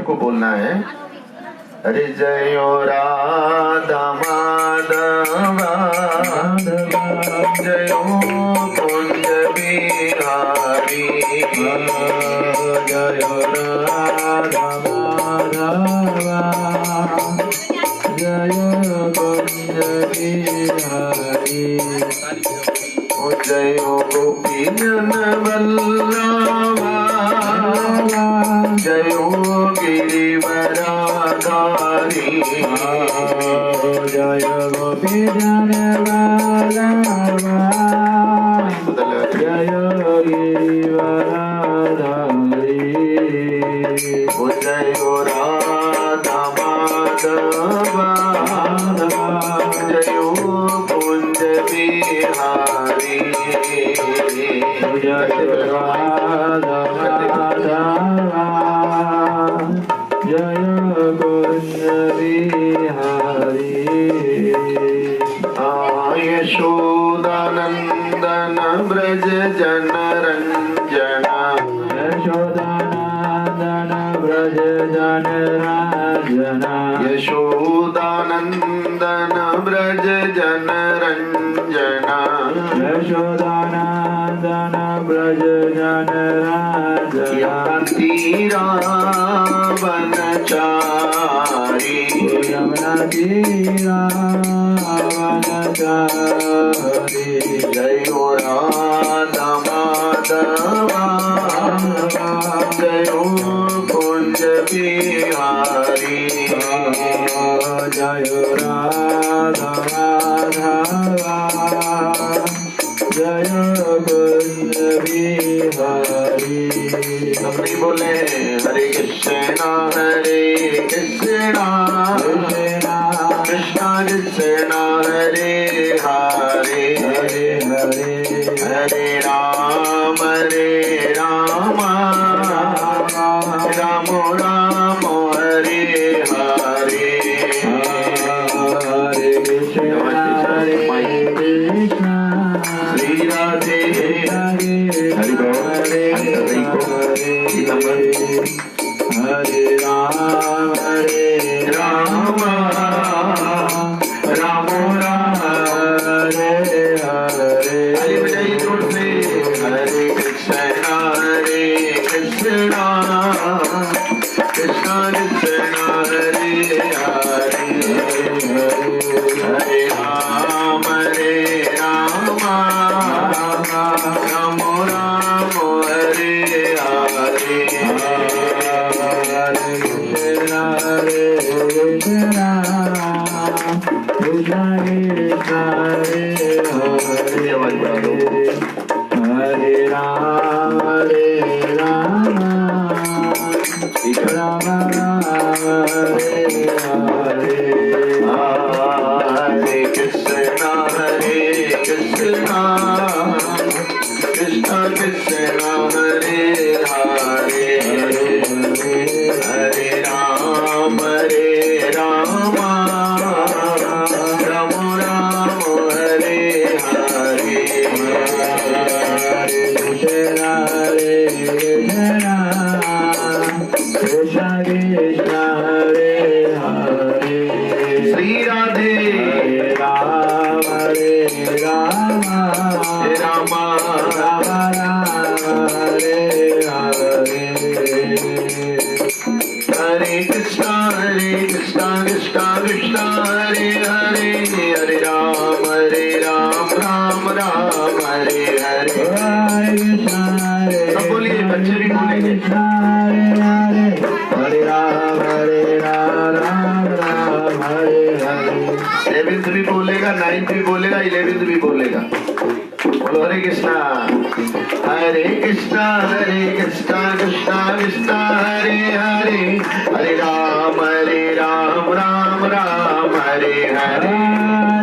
सबको बोलना है। हरे जयो राधा माधवा जयो कुंज बिहारी जयो राधा माधवा जयो कुंज बिहारी जयो गोपी जन वल्लभा जयो गिरिवराधारी जय गोपी जन वल्लभा जय गिरिवराधारी जयो राधा माधवा जयो कुंज बिहारी जय राधा माधवा जय कुंज बिहारी यशोदानंदन ब्रज जन रंजना यशोदानंदन ब्रज जन रंजना यशोदानंदन ब्रज जन रंजना यशोदानंदन ब्रज जन रंजना वनचारी यमुना तीरा वनचारी जयो राधा माधवा जयो कुंज बिहारी जय राधा माधवा जय कुंज बिहारी। सबने बोले हरे कृष्णा कृष्णा कृष्णा कृष्णा हरे हरे हरे हरे हरे राम राम राम हरे हरे हरे कृष्णा श्री राधे हरि बोल हरे राम राम राम हरे हरे। हरे बजाइए जोर से हरे कृष्णा कृष्णा कृष्णा हरे हरे हरे राम राम राम हरे हरे कृष्णा कृष्णा कृष्णा हरे हरे। आवाज बढ़ा दो। हरे राम राम राम हरे हरे। हरे कृष्णा कृष्णा कृष्णा हरे हरे हरे राम राम राम हरे हरे कृष्णा कृष्णा कृष्णा हरे हरे। श्री राधे राम राम राम राम हरे हरे। हरे कृष्णा कृष्णा कृष्णा हरे हरे हरे राम राम हरे हरे। सब बोलिए, बच्चे भी बोलेंगे। हरे राम राम हरे हरे। 7th भी बोलेगा, 9th भी बोलेगा, 11th भी बोलेगा। बोलो हरे कृष्णा कृष्णा कृष्णा कृष्णा हरे हरे हरे राम राम हरे हरे।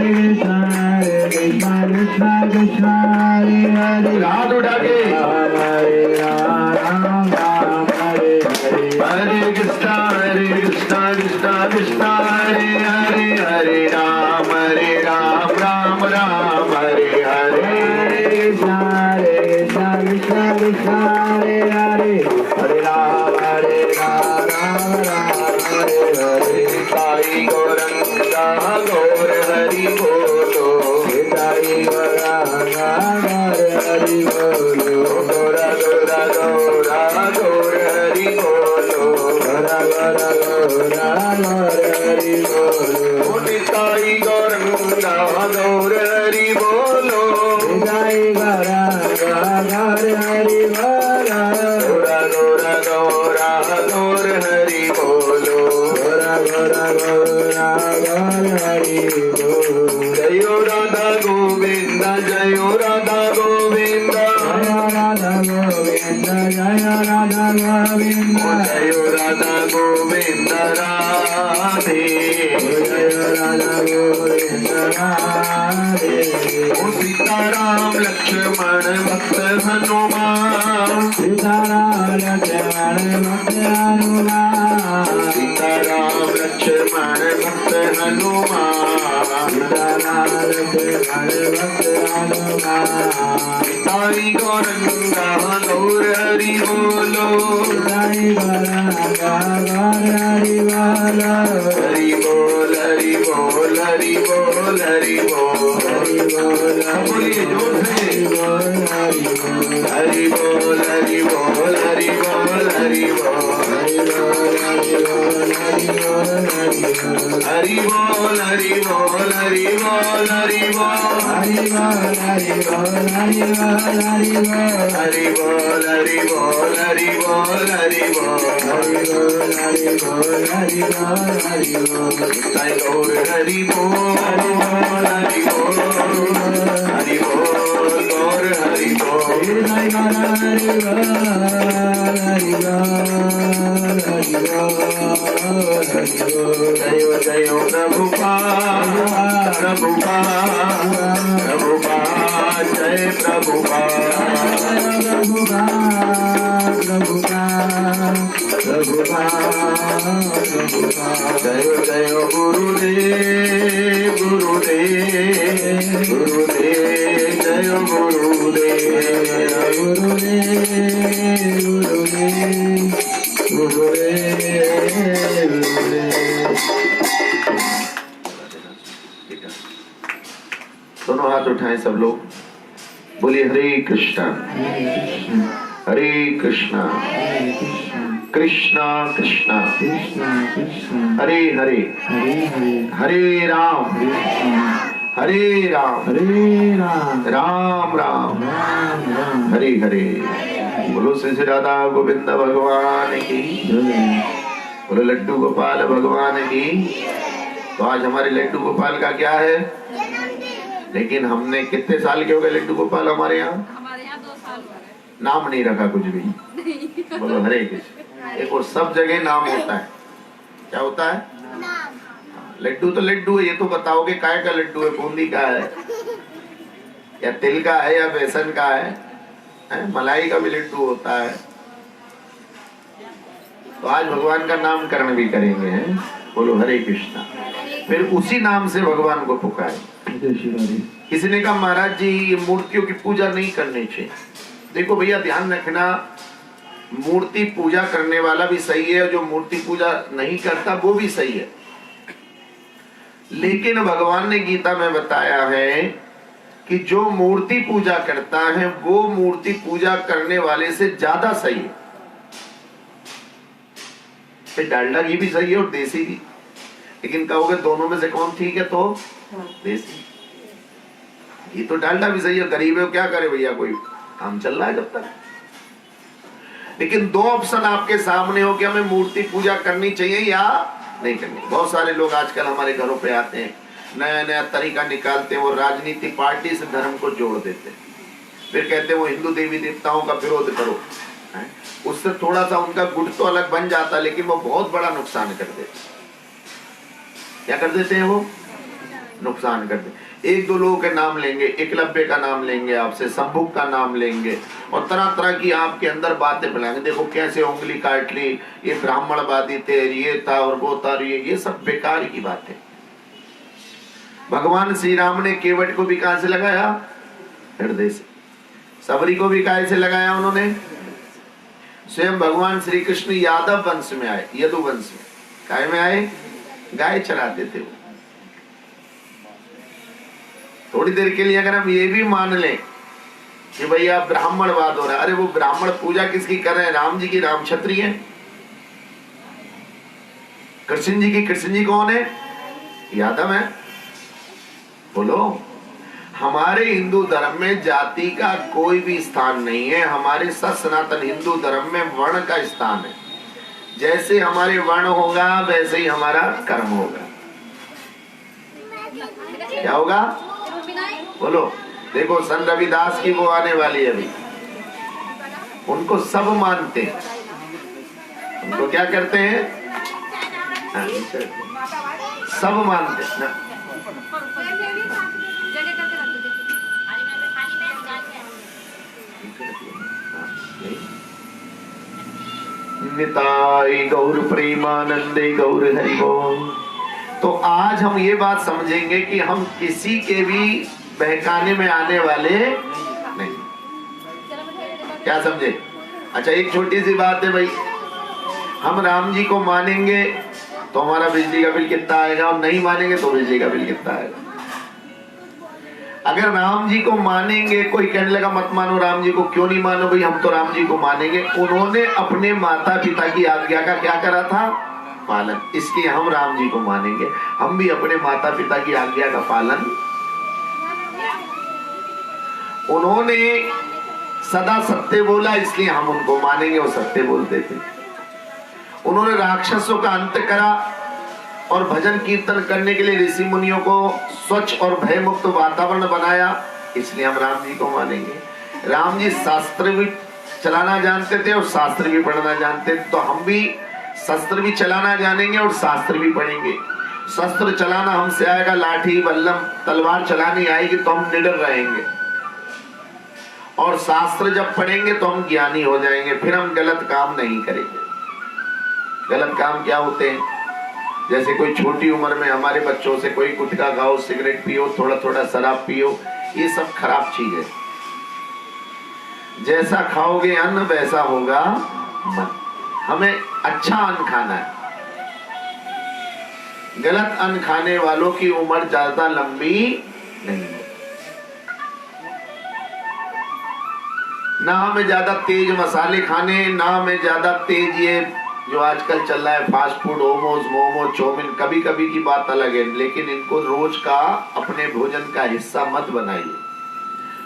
कृष्णा कृष्णा कृष्णा हरे हरे। हाथ उठा के हरे राम हरे हरे। हरे कृष्णा कृष्णा कृष्णा हरे हरे हरे राम राम हरे हरे। कृष्णा कृष्णा कृष्णा हरे हरे। हरे राम राम राम हरि बोलो गोरा गोरा गोरा गोर हरि बोल जयो राधा गोविंद जयो राधा गोविंद जय राधा गोविंद जय राधा गोविंद जयो राधा गोविंद राधे जय राधा गोविंद राधे ओ सीताराम लक्ष्मण भक्त हनुमान सीताराम लक्ष्मण भक्त हनुमान सीताराम लक्ष्मण भक्त हनुमान सीताराम लक्ष्मण भक्त हनुमान ताई गौरंगा गौर हरि बोलो जय गौरंगा गौर हरि बोल हरि बोल हरि बोल हरि बोल हरि बोल हरि बोल बोलिए जोर से हरि बोल हरि बोल हरि बोल हरि बोल हरि बोल हरि बोल हरि बोल हरि बोल हरि बोल हरि बोल हरि बोल हरि बोल हरि बोल हरि बोल हरि बोल हरि बोल साईं गौर हरि बोल हरि बोल हरि बोल गौर हरि बोल जय जय प्रभुपाद प्रभुपाद प्रभुपाद जय जय जय गुरुदेव गुरुदेव गुरुदेव जय दोनों हाथ उठाएं सब लोग बोलिए हरे कृष्णा हरे कृष्णा कृष्णा कृष्णा हरे हरे हरे राम राम राम हरे हरे बोलो श्री श्री राधा गोविंद भगवान की बोलो लड्डू गोपाल भगवान की। तो आज हमारे लड्डू गोपाल का क्या है, लेकिन हमने कितने साल के हो गए लड्डू गोपाल हमारे यहाँ 2 साल हो गए। नाम नहीं रखा कुछ भी। बोलो हरे कृष्ण। एक और सब जगह नाम होता है, क्या होता है लड्डू तो लड्डू है, ये तो बताओगे काय का लड्डू है, बूंदी का है या तिल का है या बेसन का है? मलाई का भी लड्डू होता है। तो आज भगवान का नामकरण भी करेंगे हैं। बोलो हरे कृष्णा। फिर उसी नाम से भगवान को पुकारे। किसी ने कहा महाराज जी ये मूर्तियों की पूजा नहीं करनी चाहिए। देखो भैया ध्यान रखना, मूर्ति पूजा करने वाला भी सही है और जो मूर्ति पूजा नहीं करता वो भी सही है, लेकिन भगवान ने गीता में बताया है कि जो मूर्ति पूजा करता है वो मूर्ति पूजा करने वाले से ज्यादा सही है। फिर डालडा घी भी सही है और देसी भी, लेकिन कहोगे दोनों में से कौन ठीक है, तो देसी। ये तो डालडा भी सही है, गरीब है क्या करे भैया, कोई काम चल रहा है जब तक। लेकिन दो ऑप्शन आपके सामने हो कि हमें मूर्ति पूजा करनी चाहिए या नहीं करनी। बहुत सारे लोग आजकल हमारे घरों पे आते हैं, नया नया तरीका निकालते हैं, वो राजनीति पार्टी से धर्म को जोड़ देते हैं, फिर कहते हैं वो हिंदू देवी देवताओं का विरोध करो। उससे थोड़ा सा उनका गुट तो अलग बन जाता, लेकिन वो बहुत बड़ा नुकसान कर देते। क्या कर देते हैं वो? नुकसान कर देते। एक दो लोगों के नाम लेंगे, एकलव्य का नाम लेंगे, आपसे संभुक का नाम लेंगे और तरह तरह की आपके अंदर बातें फैलाएंगे। देखो कैसे उंगली काट ली, ये ब्राह्मणवादी थे, ये था और वो था, ये सब बेकार की बातें। भगवान श्री राम ने केवट को भी कहां से लगाया? हृदय से। सबरी को भी काय से लगाया उन्होंने? स्वयं भगवान श्री कृष्ण यादव वंश में आए, यदु वंश में। काय में आए? गाय चराते थे वो। थोड़ी देर के लिए अगर हम ये भी मान लें कि भैया ब्राह्मणवाद हो रहा है, अरे वो ब्राह्मण पूजा किसकी कर रहे हैं? राम जी की। राम क्षत्रिय है। कृष्ण जी की। कृष्ण जी कौन है? यादव है। बोलो, हमारे हिंदू धर्म में जाति का कोई भी स्थान नहीं है। हमारे सनातन हिंदू धर्म में वर्ण का स्थान है। जैसे हमारे वर्ण होगा वैसे ही हमारा कर्म होगा। क्या होगा बोलो। देखो संत रविदास की वो आने वाली है अभी, उनको सब मानते हैं। उनको क्या करते हैं? सब मानते हैं ना। निताई गौर प्रेमानंदे गौर हरि बोल। तो आज हम ये बात समझेंगे कि हम किसी के भी बहकाने में आने वाले नहीं। क्या समझे? अच्छा एक छोटी सी बात है भाई, हम राम जी को मानेंगे तो हमारा बिजली का बिल कितना आएगा, और नहीं मानेंगे तो बिजली का बिल कितना आएगा। अगर राम जी को मानेंगे, कोई कहने लगा मत मानो राम जी को, क्यों नहीं मानो भाई, हम तो राम जी को मानेंगे। उन्होंने अपने माता पिता की आज्ञा का क्या करा था? पालन। इसलिए हम राम जी को मानेंगे। हम भी अपने माता पिता की आज्ञा का पालन। उन्होंने सदा सत्य बोला इसलिए हम उनको मानेंगे, वो सत्य बोलते थे। उन्होंने राक्षसों का अंत करा और भजन कीर्तन करने के लिए ऋषि मुनियों को स्वच्छ और भय मुक्त वातावरण बनाया, इसलिए हम राम जी को मानेंगे। राम जी शास्त्र भी चलाना जानते थे और शास्त्र भी पढ़ना जानते थे, तो हम भी शस्त्र भी चलाना जानेंगे और शास्त्र भी पढ़ेंगे। शस्त्र चलाना हमसे आएगा, लाठी बल्लम तलवार चलानी आएगी तो हम निडर रहेंगे, और शास्त्र जब पढ़ेंगे तो हम ज्ञानी हो जाएंगे, फिर हम गलत काम नहीं करेंगे। गलत काम क्या होते हैं? जैसे कोई छोटी उम्र में हमारे बच्चों से कोई गुटखा खाओ, सिगरेट पियो, थोड़ा थोड़ा शराब पियो, ये सब खराब चीज है। जैसा खाओगे अन्न वैसा होगा मन। हमें अच्छा अन्न खाना है। गलत अन्न खाने वालों की उम्र ज्यादा लंबी नहीं है। ना हमें ज्यादा तेज मसाले खाने, ना हमें ज्यादा तेज ये जो आजकल चल रहा है fast food, momos momo chowmein, कभी कभी की बात अलग है, लेकिन इनको रोज का अपने भोजन का हिस्सा मत बनाइए।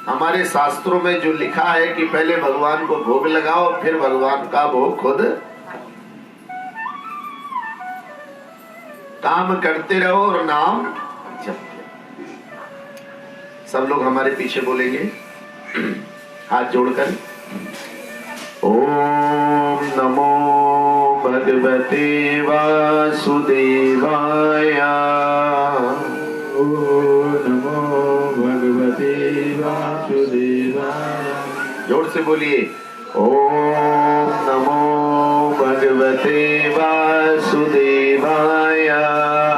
हमारे शास्त्रों में जो लिखा है कि पहले भगवान को भोग लगाओ, फिर भगवान का भोग खुद। काम करते रहो और नाम जपते। सब लोग हमारे पीछे बोलेंगे हाथ जोड़कर, ओम नमो भगवते वासुदेवाय। ओम नमो भगवते वासुदेवाय। जोर से बोलिए, ओम नमो भगवते वासुदेवाय।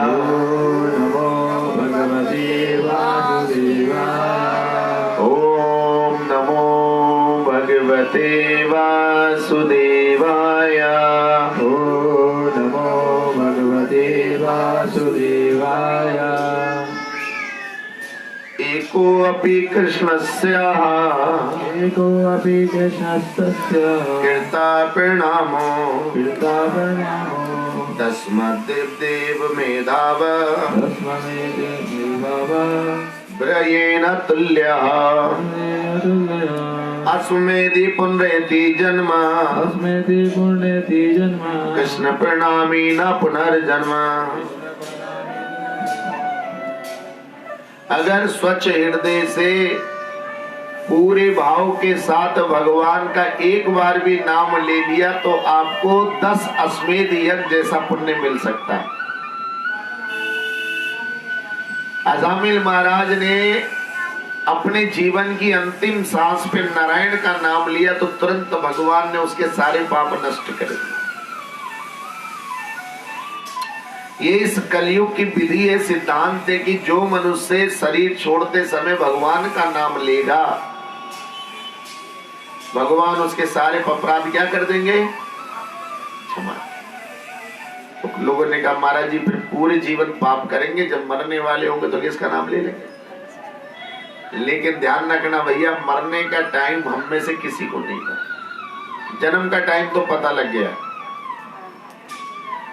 ओम नमो भगवते वासुदेवाय। ओम नमो भगवते वासुदेवाय। ओम नमो भगवते वासुदेवाय। एको अपि कृष्णस्याः एको अपि कृष्णस्तस्य कीर्ता प्रणामो कृतापनामो तस्मद्देव मेधाव तस्मै देवाव ब्रयेण तुल्यः अस्मेधि पुनरेति जन्म अस्मेति पुण्यति जन्म कृष्ण प्रणामी न पुनर्जन्म। अगर स्वच्छ हृदय से पूरे भाव के साथ भगवान का एक बार भी नाम ले लिया तो आपको 10 अश्वमेध यज्ञ जैसा पुण्य मिल सकता है। अजामिल महाराज ने अपने जीवन की अंतिम सांस पे नारायण का नाम लिया तो तुरंत भगवान ने उसके सारे पाप नष्ट कर दिए। ये इस कलयुग की विधि है, सिद्धांत है कि जो मनुष्य शरीर छोड़ते समय भगवान का नाम लेगा, भगवान उसके सारे अपराध क्या कर देंगे? क्षमा। तो लोगों ने कहा महाराज जी फिर पूरे जीवन पाप करेंगे, जब मरने वाले होंगे तो किसका नाम ले लेंगे? लेकिन ध्यान रखना भैया, मरने का टाइम हम में से किसी को नहीं था। जन्म का टाइम तो पता लग गया,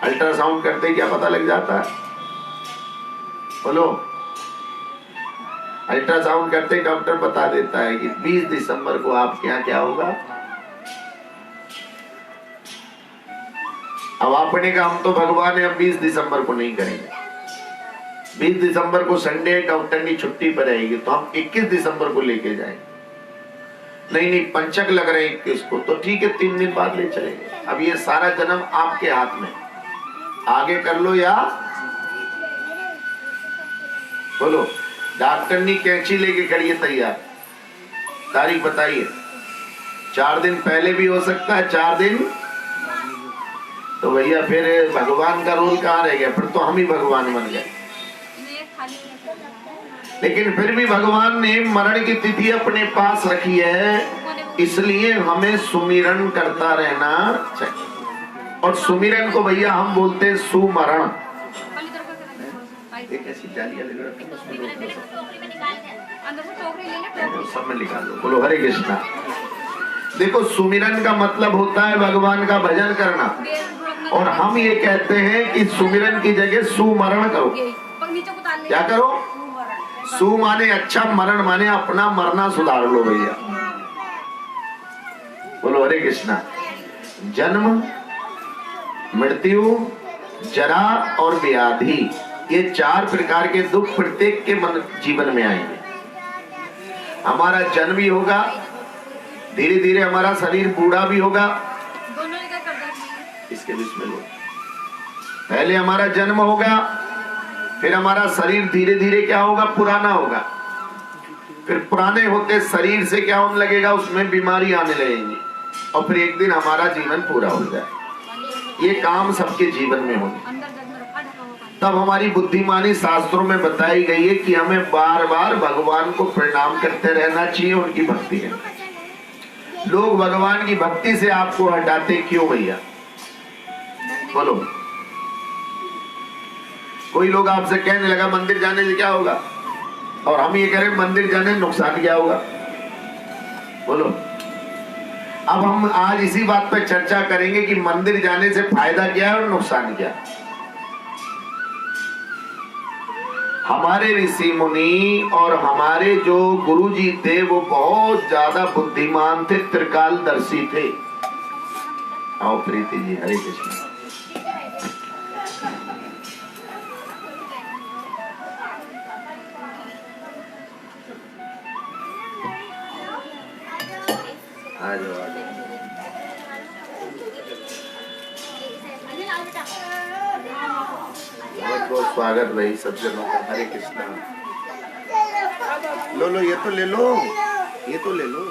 अल्ट्रासाउंड करते क्या पता लग जाता है? बोलो, अल्ट्रासाउंड करते डॉक्टर बता देता है कि 20 दिसंबर को आपके यहाँ क्या होगा। अब आपने कहा हम तो भगवान है, अब 20 दिसंबर को नहीं करेंगे। 20 दिसंबर को संडे, डॉक्टर की छुट्टी पर रहेगी, तो हम 21 दिसंबर को लेके जाएंगे। नहीं पंचक लग रहे हैं 21 को, तो ठीक है 3 दिन बाद ले चलेंगे। अब ये सारा जन्म आपके हाथ में, आगे कर लो या बोलो। डॉक्टर ने कैंची लेके खड़ी है तैयार, तारीख बताइए। 4 दिन पहले भी हो सकता है, 4 दिन तो भैया फिर भगवान का रोल कहाँ रह गया? फिर तो हम ही भगवान बन गए। लेकिन फिर भी भगवान ने मरण की तिथि अपने पास रखी है, इसलिए हमें सुमिरन करता रहना चाहिए। और सुमिरन को भैया हम बोलते हैं सुमरण। एक ऐसी डालियां ले रखी सब में निकाल दो, बोलो हरे कृष्णा। देखो सुमिरन का मतलब होता है भगवान का भजन करना, और हम ये कहते हैं कि सुमिरन की जगह सुमरण करो। क्या करो? सु माने अच्छा, मरण माने अपना मरना सुधार लो भैया। बोलो हरे कृष्णा। जन्म, मृत्यु, जरा और व्याधि, ये 4 प्रकार के दुख प्रत्येक के मन जीवन में आएंगे। हमारा जन्म भी होगा, धीरे धीरे हमारा शरीर बूढ़ा भी होगा। इसके बीच में लो। पहले हमारा जन्म होगा, फिर हमारा शरीर धीरे धीरे क्या होगा? पुराना होगा। फिर पुराने होते शरीर से क्या होने लगेगा? उसमें बीमारी आने लगेगी, और फिर एक दिन हमारा जीवन पूरा हो जाए। ये काम सबके जीवन में होगा। तब हमारी बुद्धिमानी शास्त्रों में बताई गई है कि हमें बार बार भगवान को प्रणाम करते रहना चाहिए, उनकी भक्ति है। लोग भगवान की भक्ति से आपको हटाते क्यों भैया? बोलो। कोई लोग आपसे कहने लगा मंदिर जाने से क्या होगा, और हम ये करें मंदिर जाने से नुकसान क्या होगा? बोलो। अब हम आज इसी बात पर चर्चा करेंगे कि मंदिर जाने से फायदा क्या है और नुकसान क्या है। हमारे ऋषि मुनि और हमारे जो गुरुजी थे वो बहुत ज्यादा बुद्धिमान थे, त्रिकालदर्शी थे। आओ प्रीति जी, हरे कृष्ण। आ जाओ। बहुत बहुत स्वागत भाई सब जनों का। हरे कृष्णा। लो लो, ये तो ले लो, ये तो ले लो।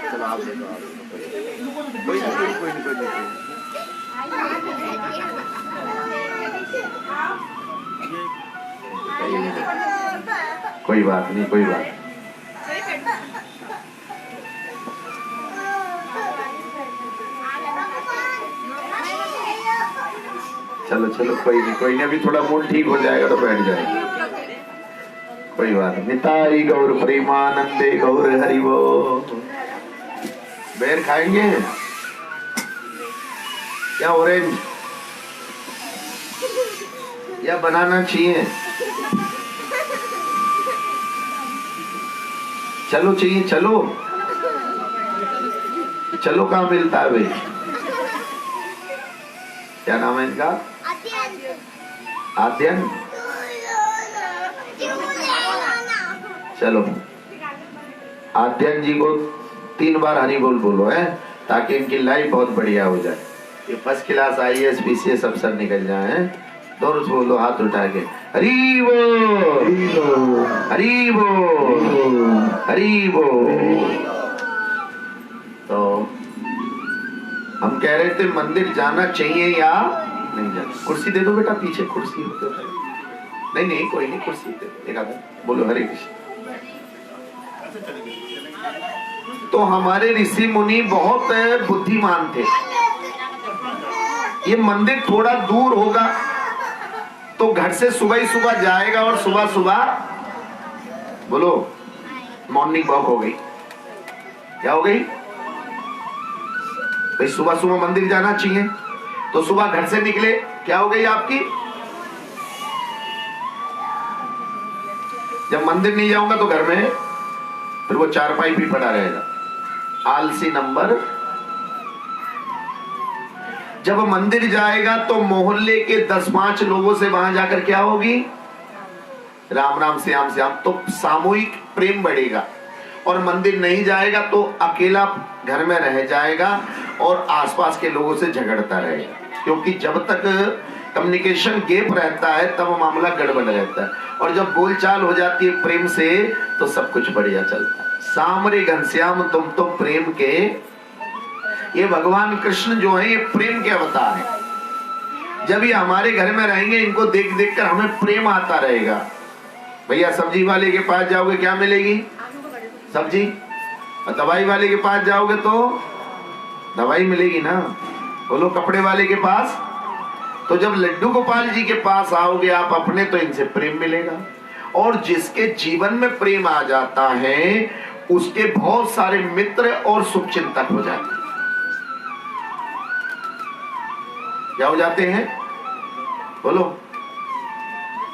चलो आप ले लो, कोई नहीं। कोई बात नहीं, कोई बात। चलो चलो, कोई नहीं, अभी थोड़ा मूड ठीक हो जाएगा तो बैठ जाएगा, कोई बात नहीं। निताई गौर प्रेमानंदे गौर हरिवो। बेर खाएंगे या ऑरेंज या बनाना चाहिए? चलो चाहिए, चलो चलो। कहाँ मिलता है भाई? क्या नाम है इनका? आद्यन। चलो आद्यन जी को 3 बार हरि बोल बोलो है, ताकि इनकी लाइफ बहुत बढ़िया हो जाए। ये फर्स्ट क्लास IAS PCS अफसर निकल जाए हैं। दोनों से बोलो हाथ उठा के, हरि बोल, हरि बोल, हरि बोल। तो हम कह रहे थे मंदिर जाना चाहिए या नहीं जाना? कुर्सी दे दो बेटा, पीछे कुर्सी हो तो। नहीं कोई नहीं, कुर्सी दे दो। देखा था, बोलो हरे कृष्ण। तो हमारे ऋषि मुनि बहुत बुद्धिमान थे। ये मंदिर थोड़ा दूर होगा तो घर से सुबह ही सुबह जाएगा, और सुबह सुबह बोलो मॉर्निंग वॉक हो गई। क्या हो गई भाई? सुबह सुबह मंदिर जाना चाहिए, तो सुबह घर से निकले, क्या हो गई आपकी? जब मंदिर नहीं जाऊंगा तो घर में फिर वो चारपाई भी पड़ा रहेगा। आलसी नंबर। जब मंदिर जाएगा तो मोहल्ले के 10-5 लोगों से वहां जाकर क्या होगी? राम राम श्याम श्याम। तो सामूहिक प्रेम बढ़ेगा। और मंदिर नहीं जाएगा तो अकेला घर में रह जाएगा और आसपास के लोगों से झगड़ता रहेगा। क्योंकि जब तक कम्युनिकेशन गैप रहता है तब मामला गड़बड़ रहता है, और जब बोलचाल हो जाती है प्रेम से तो सब कुछ बढ़िया चलता है। सामरे घनश्याम तुम तो प्रेम के, ये भगवान कृष्ण जो है ये प्रेम के अवतार है। जब ये हमारे घर में रहेंगे इनको देख देख कर हमें प्रेम आता रहेगा। भैया सब्जी वाले के पास जाओगे क्या मिलेगी? सब्जी। और दवाई वाले के पास जाओगे तो दवाई मिलेगी ना। बोलो कपड़े वाले के पास। तो जब लड्डू गोपाल जी के पास आओगे आप अपने, तो इनसे प्रेम मिलेगा। और जिसके जीवन में प्रेम आ जाता है उसके बहुत सारे मित्र और शुभचिंतक हो जाते हैं। क्या हो जाते हैं? बोलो।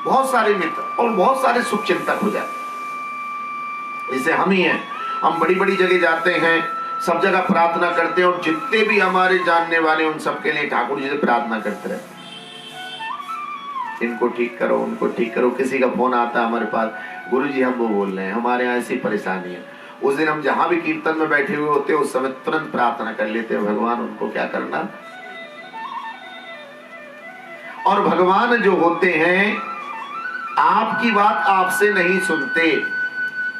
बहुत सारे मित्र और बहुत सारे शुभचिंतक हो जाते हैं। जैसे हम ही हैं, हम बड़ी बड़ी जगह जाते हैं, सब जगह प्रार्थना करते हैं, और जितने भी हमारे जानने वाले उन सबके लिए ठाकुर जी से प्रार्थना करते रहे, इनको ठीक करो, उनको ठीक करो। किसी का फोन आता है हमारे पास, गुरु जी हम वो बोल रहे हैं, हमारे यहाँ ऐसी परेशानी है। उस दिन हम जहां भी कीर्तन में बैठे हुए होते हैं उस समय तुरंत प्रार्थना कर लेते हैं, भगवान उनको क्या करना। और भगवान जो होते हैं आपकी बात आपसे नहीं सुनते।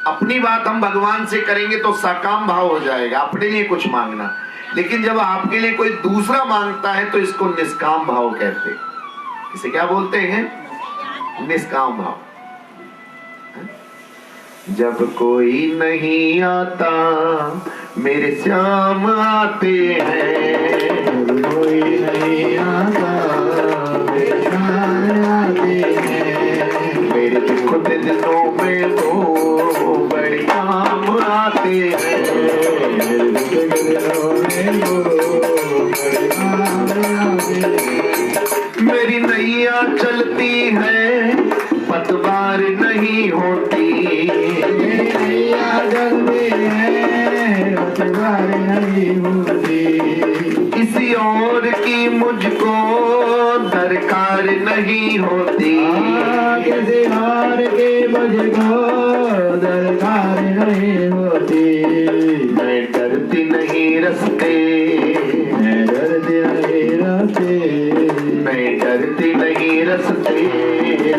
अपनी बात हम भगवान से करेंगे तो साकाम भाव हो जाएगा, अपने लिए कुछ मांगना। लेकिन जब आपके लिए कोई दूसरा मांगता है तो इसको निष्काम भाव कहते हैं। इसे क्या बोलते हैं? निष्काम भाव। जब कोई नहीं आता मेरे श्याम आते हैं, जब कोई नहीं आता मेरे श्याम आते हैं, मेरे दुख के दिनों में तो बड़े काम आते हैं, मेरे दुख के दिनों में वो बड़े काम आते हैं। मेरी नैया चलती है पतवार नहीं होती, मेरी नैया जलती है पतवार नहीं होती, किसी और की मुझको दरकार नहीं होती, किसी और के मुझको दरकार नहीं होती। मैं डरती नहीं रस्ते, मैं डरती नहीं रस्ते, मैं डरती नहीं रस्ते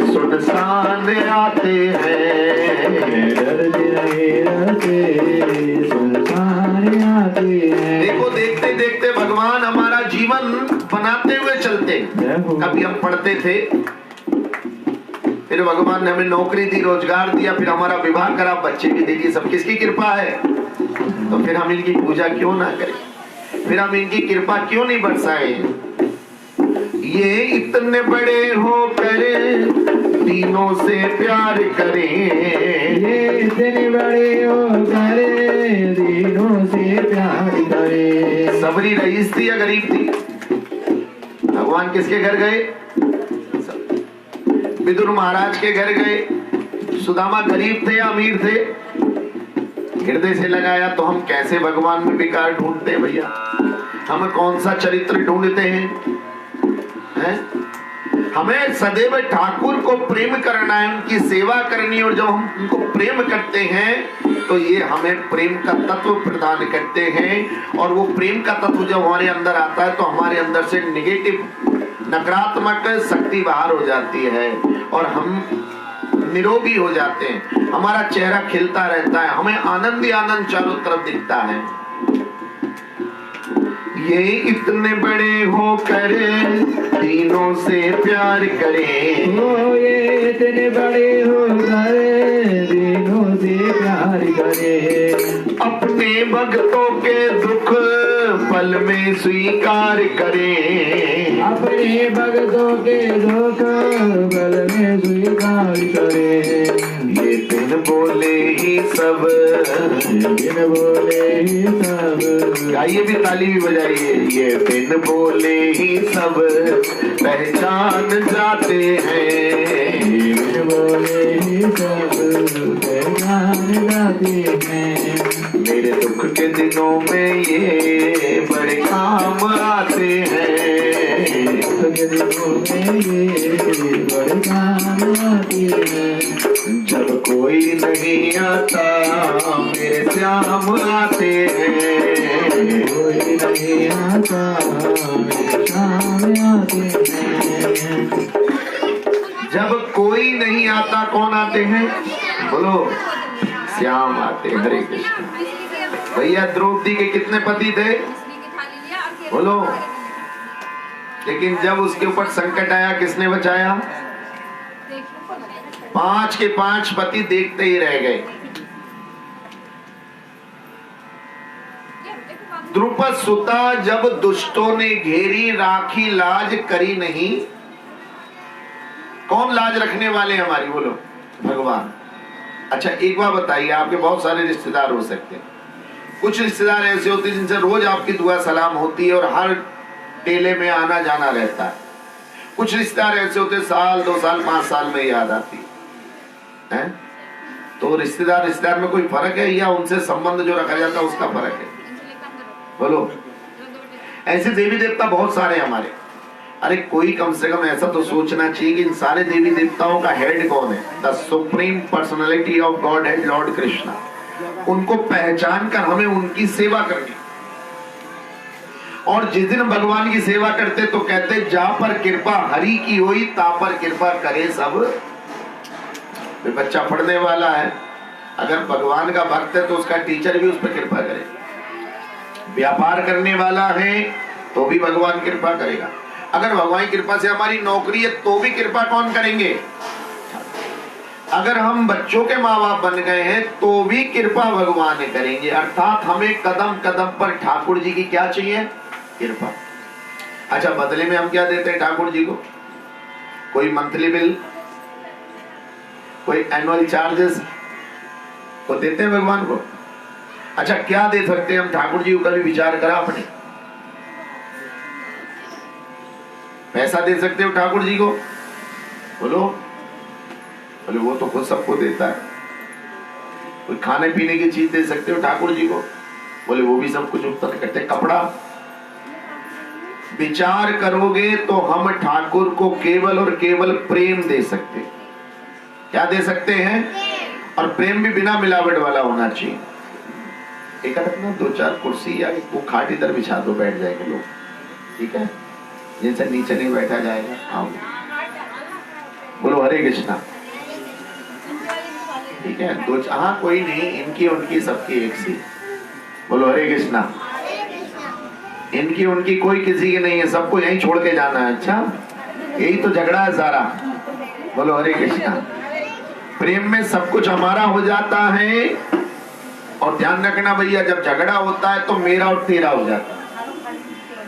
सुनसान आते हैं, मैं डरती नहीं रस्ते सुनसान आते हैं। देखो देखते देखते भगवान हमारा जीवन बनाते हुए चलते। कभी हम पढ़ते थे, फिर भगवान ने हमें नौकरी दी, रोजगार दिया, फिर हमारा विवाह करा, बच्चे भी दे दिए। सब किसकी कृपा है? तो फिर हम इनकी पूजा क्यों ना करें? फिर हम इनकी कृपा क्यों नहीं बरसाएं? ये इतने बड़े होकर तीनों से प्यार करें, ये इतने बड़े होकर तीनों से प्यार करे। सबरी रईस थी या गरीब थी? भगवान किसके घर गए? विदुर महाराज के घर गए। सुदामा गरीब थे या अमीर थे? हृदय से लगाया। तो हम कैसे भगवान में विकार ढूंढते हैं भैया? हम कौन सा चरित्र ढूंढते हैं? हमें सदैव ठाकुर को प्रेम करना है, उनकी सेवा करनी है। और जब हम उनको प्रेम करते हैं तो ये हमें प्रेम का तत्व प्रदान करते हैं। और वो प्रेम का तत्व जब हमारे अंदर आता है तो हमारे अंदर से निगेटिव नकारात्मक शक्ति बाहर हो जाती है और हम निरोगी हो जाते हैं। हमारा चेहरा खिलता रहता है, हमें आनंद ही आनंद चारों तरफ दिखता है। ये इतने बड़े होकर तीनों से प्यार करें, ओ ये इतने बड़े होकर तीनों से प्यार करे। अपने भक्तों के दुख पल में स्वीकार करें, अपने भक्तों के दुख पल में स्वीकार करे। ये दिन बोले ही सब, बिन बोले ही सब, गाइए भी, ताली भी बजाइए। ये बिन बोले ही सब पहचान जाते हैं, बोले ही सब ज्ञान गाते हैं। मेरे दुख के दिनों में ये बड़े काम आते हैं। दुख के दिनों में ये बड़े काम आते हैं। जब कोई नहीं आता मेरे श्याम आते हैं। कोई नहीं आता मेरे सामने आते हैं। जब कोई नहीं आता कौन आते हैं? बोलो, श्याम आते हैं। हरे कृष्ण। भैया द्रौपदी के कितने पति थे? बोलो। लेकिन जब उसके ऊपर संकट आया किसने बचाया? 5 के 5 पति देखते ही रह गए। द्रुपद सुता जब दुष्टों ने घेरी, राखी लाज करी नहीं। कौन लाज रखने वाले हमारी? बोलो, भगवान। अच्छा एक बात बताइए, आपके बहुत सारे रिश्तेदार हो सकते हैं। कुछ रिश्तेदार ऐसे होते हैं जिनसे रोज आपकी दुआ सलाम होती है और हर टेले में आना जाना रहता है। कुछ रिश्तेदार ऐसे होते हैं साल 2 साल 5 साल में याद आती है। तो रिश्तेदार में कोई फर्क है या उनसे संबंध जो रखा जाता है उसका फर्क है? बोलो। ऐसे देवी देवता बहुत सारे हमारे। अरे कोई कम से कम ऐसा तो सोचना चाहिए कि इन सारे देवी देवताओं का हेड कौन है? The supreme personality of God head Lord Krishna. उनको पहचान कर हमें उनकी सेवा करनी। और जिस दिन भगवान की सेवा करते तो कहते जा पर कृपा हरि की होई ता पर कृपा करे सब। बच्चा पढ़ने वाला है, अगर भगवान का भक्त है तो उसका टीचर भी उस पर कृपा करे। व्यापार करने वाला है तो भी भगवान कृपा करेगा। अगर भगवान की कृपा से हमारी नौकरी है तो भी कृपा कौन करेंगे? अगर हम बच्चों के माँ बाप बन गए हैं तो भी कृपा भगवान करेंगे। अर्थात हमें कदम कदम पर ठाकुर जी की क्या चाहिए? कृपा। अच्छा बदले में हम क्या देते हैं ठाकुर जी को? कोई मंथली बिल, कोई एनुअल चार्जेस को देते हैं भगवान को? अच्छा क्या दे सकते हैं हम ठाकुर जी को? कभी विचार करा आपने? पैसा दे सकते हो ठाकुर जी को? बोलो। बोले वो तो खुद सबको देता है। कोई खाने पीने की चीज दे सकते हो ठाकुर जी को? बोले वो भी सब कुछ उत्तर करते। कपड़ा? विचार करोगे तो हम ठाकुर को केवल और केवल प्रेम दे सकते। क्या दे सकते हैं? और प्रेम भी बिना मिलावट वाला होना चाहिए। एक अपना 2-4 कुर्सी या वो खाट इधर बिछा दो, बैठ जाएंगे लोग, ठीक है? जिनसे नीचे नहीं बैठा जाएगा। आओ बोलो हरे कृष्णा। ठीक है, 2 हाँ कोई नहीं, इनकी उनकी सबकी एक सी। बोलो हरे कृष्णा। इनकी उनकी कोई किसी की नहीं है, सबको यहीं छोड़ के जाना है। अच्छा यही तो झगड़ा है सारा। बोलो हरे कृष्णा। प्रेम में सब कुछ हमारा हो जाता है। और ध्यान रखना भैया, जब झगड़ा होता है तो मेरा और तेरा हो जाता है।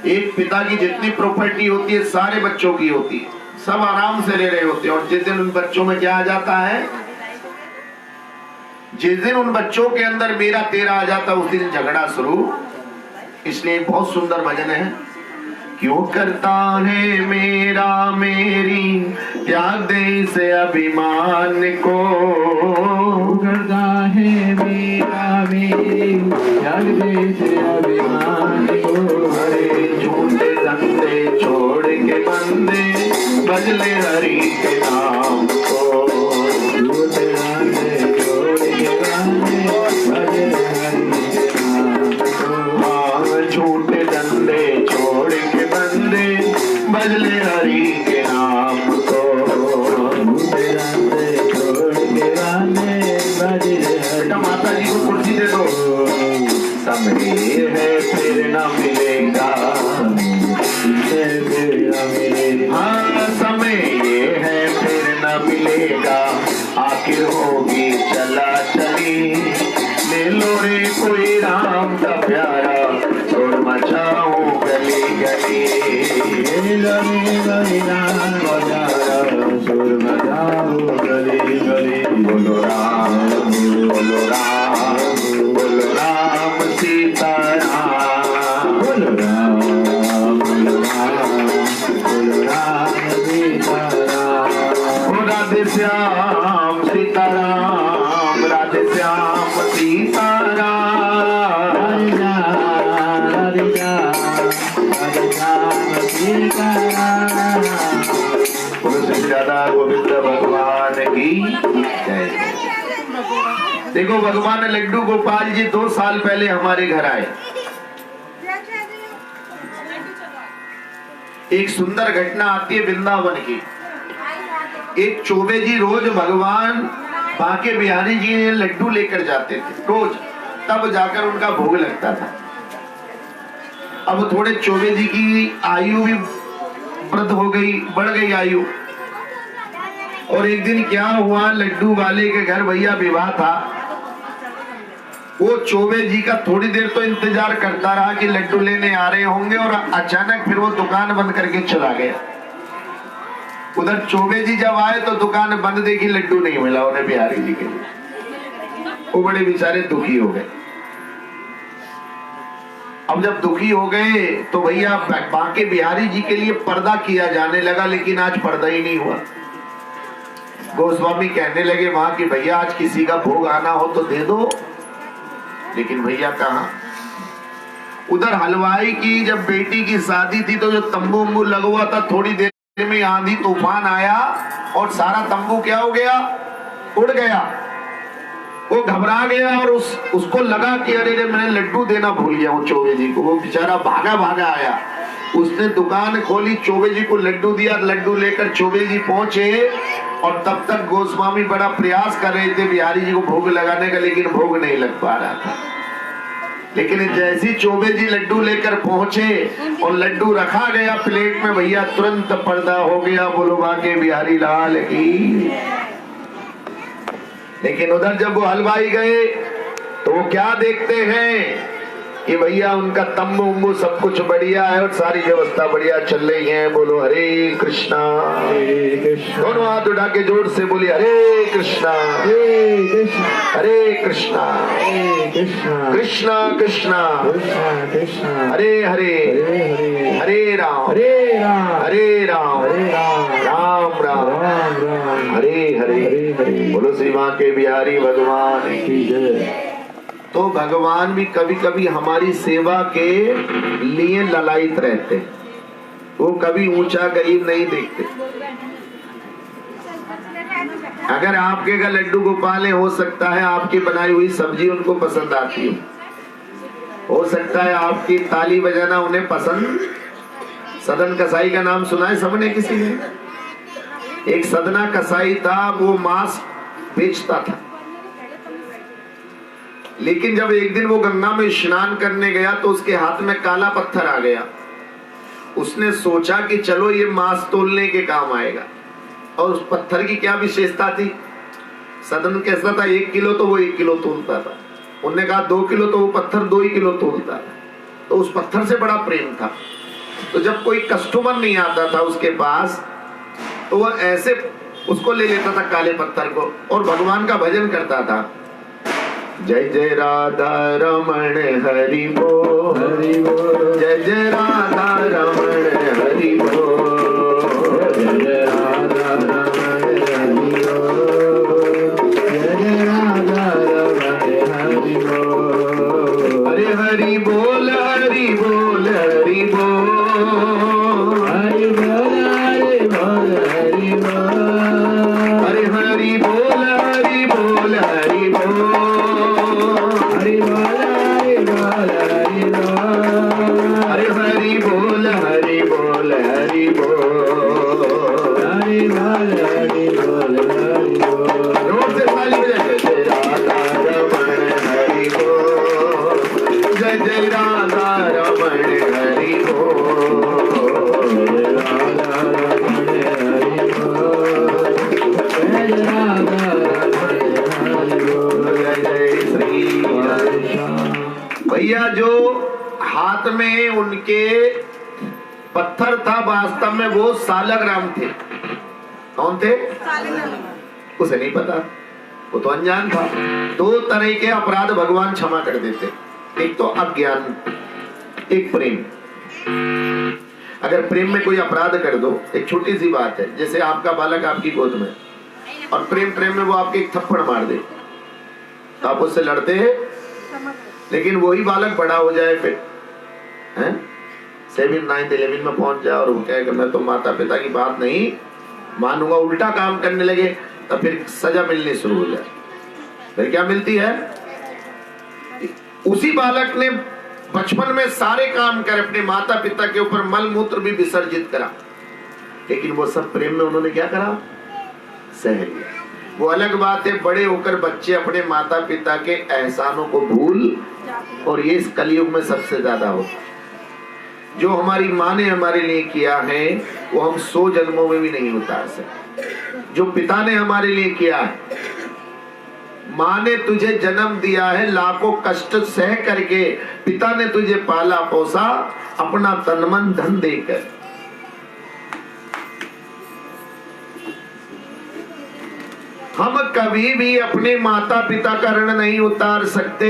एक पिता की जितनी प्रॉपर्टी होती है सारे बच्चों की होती है, सब आराम से रह रहे होते हैं। और जिस दिन उन बच्चों में क्या आ जाता है? जिस दिन उन बच्चों के अंदर मेरा तेरा आ जाता है उस दिन झगड़ा शुरू। इसलिए बहुत सुंदर भजन है। क्यों करता है मेरा मेरी त्याग दे से अभिमान को। करता है मेरा मेरी त्याग दे से अभिमान को। हरे झूठे धंधे छोड़ के बंदे बजले हरि के नाम को। झूठे धंधे छोड़ के बंदे बजले हरि के नाम को। हाँ झूठे धंधे छोड़ के बंदे बजले हरि के नाम को। झूठे धंधे छोड़ के बंदे बजले हरि। माता जी को कुर्सी दे दो। समय है फिर न मिलेगा। हाँ समय ये है फिर न मिलेगा। आखिर होगी चला चली। ले लो रे कोई राम का प्यारा छोड़ मचाओ गली गली। ले लो रे कोई राम का प्यारा छोड़ मचाओ गली गली। बोलो राम बोलो राम बोलो राम सीताराम। बोलो राम बोलो राम बोलो राम सीताराम। राधे श्याम पूजा राम सीताराम। तुलसी दादा गोविंद भगवान की जय। देखो भगवान लड्डू गोपाल जी 2 साल पहले हमारे घर आए। एक सुंदर घटना आती है वृंदावन की। एक चौबे जी रोज भगवान बांके बिहारी जी लड्डू लेकर जाते थे रोज, तब जाकर उनका भोग लगता था। अब थोड़े चौबे जी की आयु भी वृद्ध हो गई, बढ़ गई आयु। और एक दिन क्या हुआ, लड्डू वाले के घर भैया विवाह था। वो चौबे जी का थोड़ी देर तो इंतजार करता रहा कि लड्डू लेने आ रहे होंगे, और अचानक फिर वो दुकान बंद करके चला गया। उधर चौबे जी जब आए तो दुकान बंद देखी, लड्डू नहीं मिला उन्हें बिहारी जी के लिए। वो बड़े बेचारे दुखी हो गए। अब जब दुखी हो गए तो भैया बांके बिहारी जी के लिए पर्दा किया जाने लगा, लेकिन आज पर्दा ही नहीं हुआ। गोस्वामी कहने लगे वहां कि भैया आज किसी का भोग आना हो तो दे दो, लेकिन भैया कहाँ। उधर हलवाई की जब बेटी की शादी थी तो जो तंबू वंबू लगा हुआ था, थोड़ी देर में आंधी तूफान आया और सारा तंबू क्या हो गया, उड़ गया। वो घबरा गया और उसको लगा कि अरे रे मैंने लड्डू देना भूल गया हूँ चौबे जी को। वो बेचारा भागा भागा आया, उसने दुकान खोली, चौबे जी को लड्डू दिया। लड्डू लेकर चौबे जी पहुंचे और तब तक गोस्वामी बड़ा प्रयास कर रहे थे बिहारी जी को भोग लगाने का, लेकिन भोग नहीं लग पा रहा था। लेकिन जैसी चौबे जी लड्डू लेकर पहुंचे और लड्डू रखा गया प्लेट में, भैया तुरंत पर्दा हो गया। बोलो बांके बिहारी लाल की। लेकिन उधर जब वो हलवाई गए तो वो क्या देखते हैं कि भैया उनका तंबू उम्बू सब कुछ बढ़िया है और सारी व्यवस्था बढ़िया चल रही है। बोलो हरे कृष्णा। दोनों हाथ उठा के जोर से बोलिए हरे कृष्णा हरे कृष्णा कृष्णा कृष्णा हरे हरे हरे राम हरे राम राम राम हरे हरे। बोलो श्री बांके बिहारी भगवान की जय। तो भगवान भी कभी कभी हमारी सेवा के लिए ललायित रहते, वो कभी ऊंचा गरीब नहीं देखते। अगर आपके घर लड्डू गोपाल है, हो सकता है आपकी बनाई हुई सब्जी उनको पसंद आती हो सकता है आपकी ताली बजाना उन्हें पसंद। सदन कसाई का नाम सुना है सबने किसी ने? एक सदना कसाई था, वो मांस बेचता था। लेकिन जब एक दिन वो गंगा में स्नान करने गया तो उसके हाथ में काला पत्थर आ गया। उसने सोचा कि चलो ये मांस तोलने के काम आएगा। और उस पत्थर की क्या विशेषता थी? सदन कैसा था, 1 किलो तो वो 1 किलो तोलता था। उन्होंने कहा 2 किलो तो वो पत्थर 2 ही किलो तोलता था। तो उस पत्थर से बड़ा प्रेम था। तो जब कोई कस्टमर नहीं आता था उसके पास तो वो ऐसे उसको ले लेता था काले पत्थर को और भगवान का भजन करता था। जय जय राधा रमण हरि बोल, जय जय राधा रमण हरि बोल, जय जय राधा रमण हरि बोल, जय जय राधा रमण हरि बोल। हरे हरि बोल हरि बोल हरि बोल, हरि बोल हरि बोल हरि बोल, हरे हरि बोल हरि बोल हरि बोल, हरि बोल हरि बोल हरि बोल, हरि बोल हरि बोल हरि बोल। जोर से ताली बजाइए। जय राधा रमण हरि बोल, जय जय राधा रमण हरि बोल, जय राधा रमण हरि बोल, जय राधा रमण हरि बोल, जय जय श्री राम। भैया जो हाथ में उनके पत्थर था वास्तव में वो सालग्राम थे। कौन थे? उसे नहीं पता, वो तो अनजान था। 2 तरह के अपराध भगवान क्षमा कर देते, एक तो अज्ञान, एक प्रेम। अगर प्रेम में कोई अपराध कर दो, एक छोटी सी बात है, जैसे आपका बालक आपकी गोद में और प्रेम में वो आपके एक थप्पड़ मार दे तो आप उससे लड़ते हैं, लेकिन वही बालक बड़ा हो जाए फिर हैं 7, 9, 11 में पहुंच जाए और वो कहे कि मैं तो माता पिता की बात नहीं मानूंगा, उल्टा काम करने लगे, तो फिर सजा मिलनी शुरू हो जाए। फिर क्या मिलती है? उसी बालक ने बचपन में सारे काम कर अपने माता पिता के ऊपर मल मूत्र भी विसर्जित करा, लेकिन वो सब प्रेम में उन्होंने क्या करा? सह लिया। वो अलग बात है, बड़े होकर बच्चे अपने माता पिता के एहसानों को भूल, और ये इस कलयुग में सबसे ज्यादा होता है। जो हमारी माँ ने हमारे लिए किया है वो हम 100 जन्मों में भी नहीं उतार सकते। जो पिता ने हमारे लिए किया है, माँ ने तुझे जन्म दिया है लाखों कष्ट सह करके, पिता ने तुझे पाला पोसा अपना तन मन धन देकर। हम कभी भी अपने माता पिता का ऋण नहीं उतार सकते,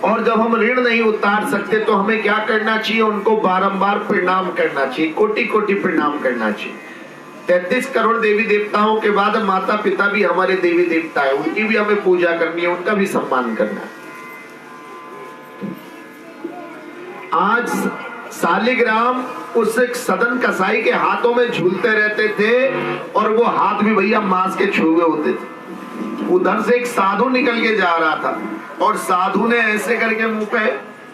और जब हम ऋण नहीं उतार सकते तो हमें क्या करना चाहिए? उनको बारंबार प्रणाम करना चाहिए, कोटि कोटि प्रणाम करना चाहिए। 33 करोड़ देवी देवताओं के बाद माता पिता भी हमारे देवी देवता है, उनकी भी हमें पूजा करनी है, उनका भी सम्मान करना है। आज सालिग्राम उस सदन कसाई के हाथों में झूलते रहते थे, और वो हाथ भी भैया मांस के छुए होते थे। उधर से एक साधु निकल के जा रहा था, और साधु ने ऐसे करके मुंह पे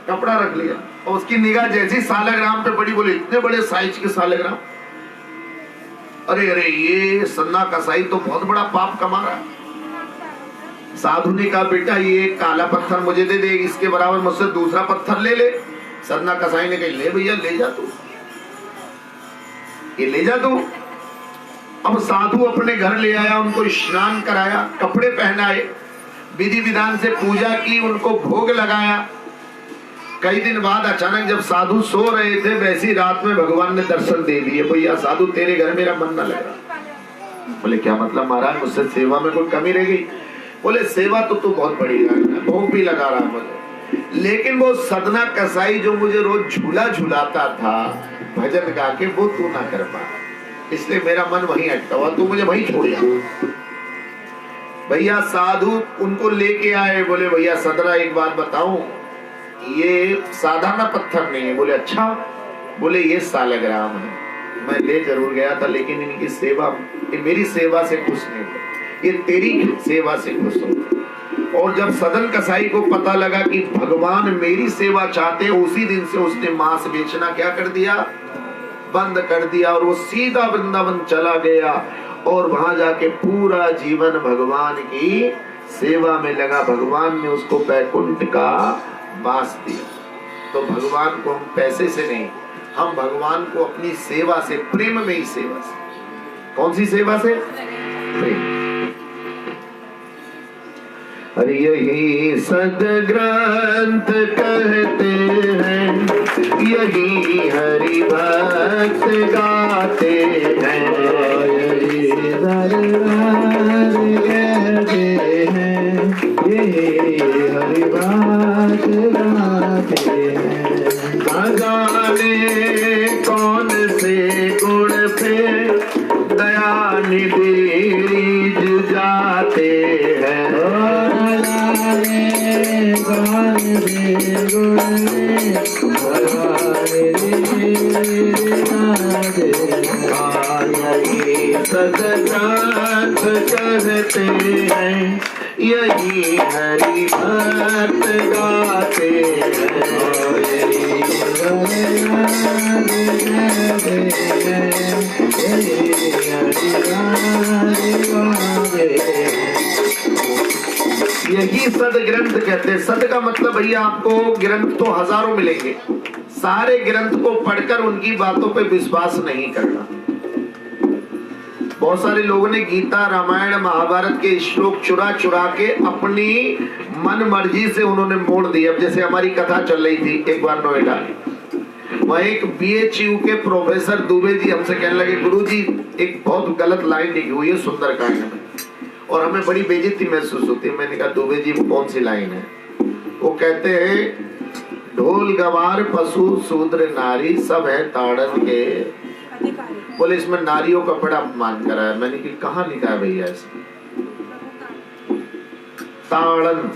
कपड़ा रख लिया, और उसकी निगाह जैसी सालिग्राम पे पड़ी, बोले इतने बड़े साइज के सालिग्राम, अरे अरे ये सन्ना कसाई तो बहुत बड़ा पाप कमा रहा है। साधु ने कहा बेटा ये काला पत्थर मुझे दे दे, इसके बराबर मुझसे दूसरा पत्थर ले ले। सन्ना कसाई ने कहा ले भैया ले जा तू, ये ले जा तू। अब साधु अपने घर ले आया, उनको स्नान कराया, कपड़े पहनाए, विधि विधान से पूजा की, उनको भोग लगाया। कई दिन बाद अचानक जब साधु सो रहे थे, वैसी रात में भगवान ने दर्शन दे दिए, भैया साधु तेरे घर मेरा मन न लग रहा। बोले क्या मतलब महाराज, मुझसे सेवा में कोई कमी रह गई? बोले सेवा तो तू बहुत बड़ी है, भोग भी लगा रहा मुझे, लेकिन वो सदना कसाई जो मुझे रोज झूला झूलाता था भजन गा के, वो तू ना कर पा, इसलिए मेरा मन वहीं अटका हुआ, तू मुझे वहीं छोड़ जा। भैया साधु उनको लेके आए, बोले भैया सदना एक बात बताऊं, ये साधारण पत्थर नहीं है। बोले अच्छा? बोले ये सालिग्राम है, मैं ले जरूर गया था, लेकिन इनकी सेवा, ये मेरी सेवा से खुश नहीं हुए, ये तेरी सेवा से खुश हो। और जब सदन कसाई को पता लगा कि भगवान मेरी सेवा चाहते, उसी दिन से उसने मांस बेचना क्या कर दिया? बंद कर दिया, और वो सीधा वृंदावन चला गया, और वहां जाके पूरा जीवन भगवान की सेवा में लगा। भगवान ने उसको बैकुंठ का वास दिया। तो भगवान को हम पैसे से नहीं, हम भगवान को अपनी सेवा से, प्रेम में ही सेवा से। कौन सी सेवा से? प्रेम। अरे यही सदग्रंथ कहते हैं, यही हरि भक्त गाते हैं, यही दरबार कहते हैं, यही हरि बात गाते हैं। न जाने कौन से गुण पे दया निधि जुझाते हैं, कौन से गुण में यही सदग्रंथ कहते हैं, यही हरि भक्त गाते यही सद ग्रंथ कहते हैं। सद का मतलब भैया आपको ग्रंथ तो हजारों मिलेंगे, सारे ग्रंथ को पढ़कर उनकी बातों पे विश्वास नहीं करना। बहुत सारे लोगों ने गीता, रामायण, महाभारत के श्लोक चुरा चुरा के अपनी मन मर्जी से उन्होंने मोड़ दिया। अब जैसे हमारी कथा चल रही थी एक बार नोएडा, वह एक BHU के प्रोफेसर दुबे जी हमसे कहने लगे, गुरुजी एक बहुत गलत लाइन लिखी हुई है सुंदरकांड में और हमें बड़ी बेइज्जती महसूस होती है। मैंने कहा दुबे जी वो कौन सी लाइन है? वो कहते हैं ढोल गवार पशु शूद्र नारी सब है ताड़न के। बोले इसमें नारियों का बड़ा अपमान करा है। मैंने कि कहाँ लिखा है भैया ऐसे? ताड़न,